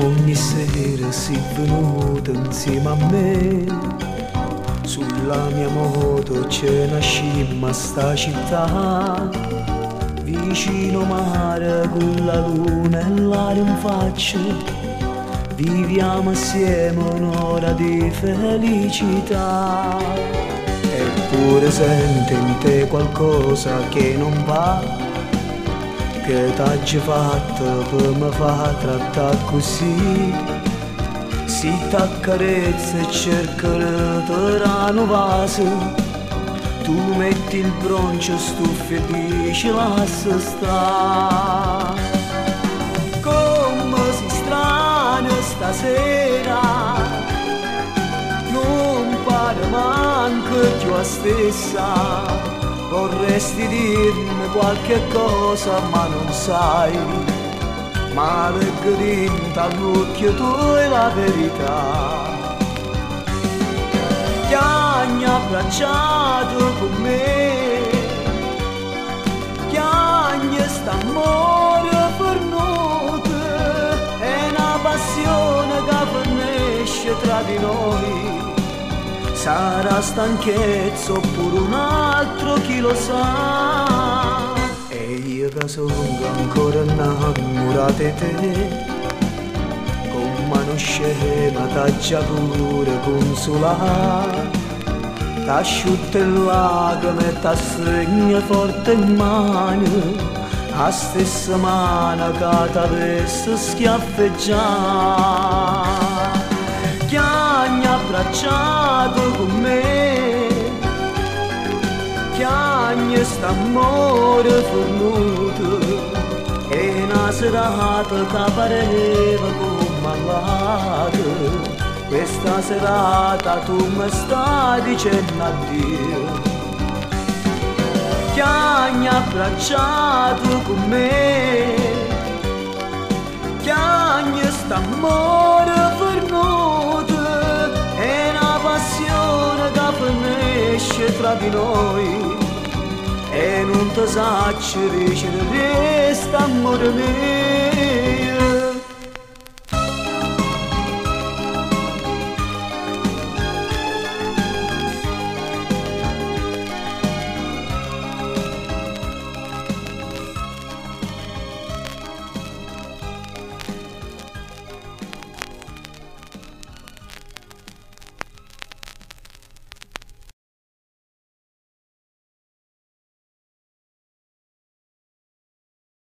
ogni sera sei venuta insieme a me. Sulla mia moto ce nascimmo a sta città, vicino mare con la luna e l'aria in faccia. Viviamo assieme un'ora di felicità. Eppure sento in te qualcosa che non va, che t'hai fatto per me fa trattare così. Si t'accarezza e cerca di rinnovare, tu metti il broncio stuffo e dici lascia stare. Come si strano stasera, non pare manco più la stessa. Vorresti dirmi qualche cosa ma non sai, ma leggo dentro all'occhio tu è la verità. Ti hai abbracciato con me, ti hai st'amore fornuto, è una passione che fornisce tra di noi. Sarà stanchezza oppure un altro chi lo sa. E io che sono ancora innamorata di te, con mano scema t'ha già pure consolato. T'asciutta il lacrime e t'assegna forte in mano, la stessa mano che t'avesse schiaffeggiato. Ti hai abbracciato con me, ti hai st'amore fornuto, e una serata che pareva come malata. Questa serata tu mi stai dicendo addio. Ti hai abbracciato con me, ti hai st'amore fornuto, è una passione che finisce tra di noi. E non ti sacci dice resta amore mio.